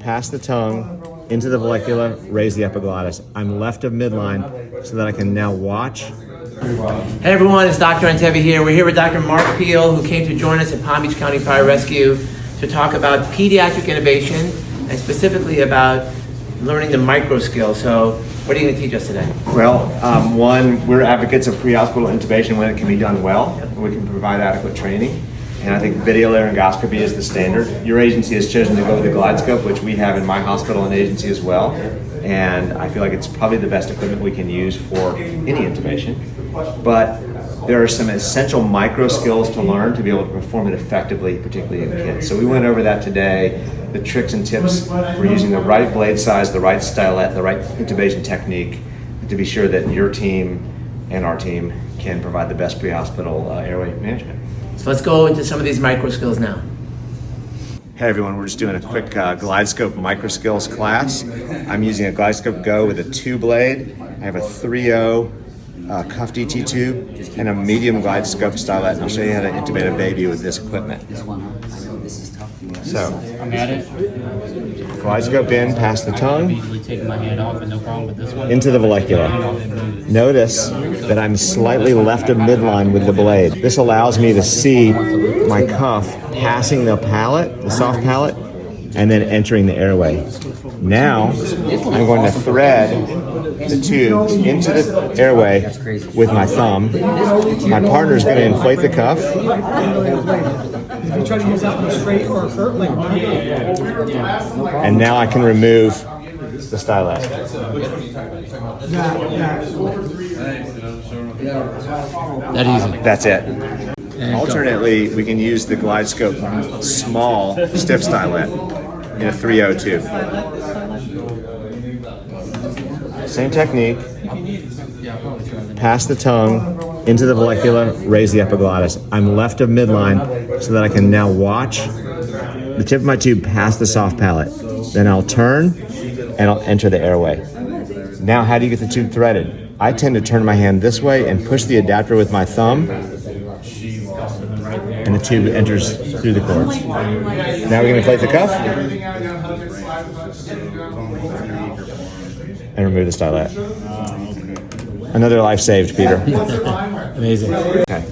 Pass the tongue into the vallecula, raise the epiglottis. I'm left of midline so that I can now watch. Hey everyone, it's Dr. Antevi here. We're here with Dr. Mark Piehl, who came to join us at Palm Beach County Fire Rescue to talk about pediatric innovation and specifically about learning the microskills. So what are you going to teach us today? Well, one, we're advocates of pre-hospital intubation when it can be done well, and we can provide adequate training. And I think video laryngoscopy is the standard. Your agency has chosen to go with the GlideScope, which we have in my hospital and agency as well. And I feel like it's probably the best equipment we can use for any intubation. But there are some essential micro skills to learn to be able to perform it effectively, particularly in kids. So we went over that today, the tricks and tips for using the right blade size, the right stylet, the right intubation technique to be sure that your team and our team can provide the best pre-hospital airway management. So let's go into some of these micro skills now. Hey everyone, we're just doing a quick GlideScope Microskills class. I'm using a GlideScope Go with a 2-blade. I have a 3.0 cuffed ET tube and a medium GlideScope stylet. And I'll show you how to intubate a baby with this equipment. So, I'm at it. GlideScope in, past the tongue, Easily taking my hand off, but no problem with this one. into the vallecula. Notice that I'm slightly left of midline with the blade. This allows me to see my cuff passing the palate, the soft palate, and then entering the airway. Now, I'm going to thread the tube into the airway with my thumb. My partner is going to inflate the cuff. You try to use that one straight or curved, And now I can remove the stylet. That easy. That's it. Alternately, we can use the GlideScope small stiff stylet in a 3.0 tube. Same technique. Pass the tongue into the vallecula, raise the epiglottis. I'm left of midline so that I can now watch the tip of my tube pass the soft palate. Then I'll turn and I'll enter the airway. Now, how do you get the tube threaded? I tend to turn my hand this way and push the adapter with my thumb, and the tube enters through the cords. Now we're going to inflate the cuff and remove the stylet. Another life saved, Peter. Amazing. Okay.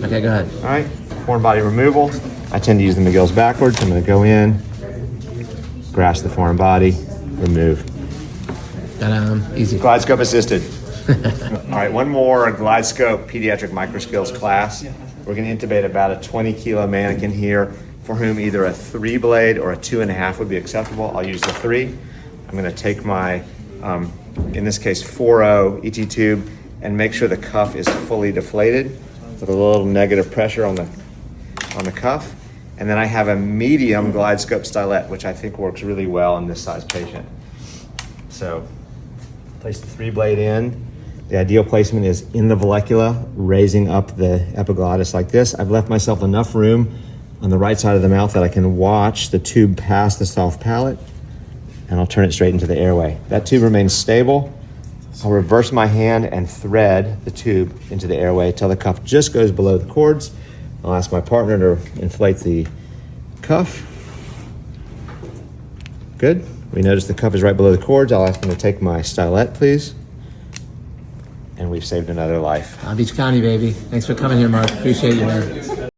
Okay, go ahead. All right. Foreign body removal. I tend to use the McGills backwards. I'm going to go in, grasp the foreign body, remove. Easy. GlideScope assisted. All right, one more GlideScope Pediatric Microskills class. We're going to intubate about a 20-kilo mannequin here for whom either a 3-blade or a 2.5 would be acceptable. I'll use the 3. I'm going to take my, in this case, 4.0 ET tube and make sure the cuff is fully deflated with a little negative pressure on the cuff. And then I have a medium GlideScope stylet, which I think works really well in this size patient. So place the 3-blade in. The ideal placement is in the vallecula, raising up the epiglottis like this. I've left myself enough room on the right side of the mouth that I can watch the tube pass the soft palate, and I'll turn it straight into the airway. That tube remains stable. I'll reverse my hand and thread the tube into the airway till the cuff just goes below the cords. I'll ask my partner to inflate the cuff. Good. We notice the cuff is right below the cords. I'll ask him to take my stylet, please. And we've saved another life. Palm Beach County, baby. Thanks for coming here, Mark. Appreciate you, man.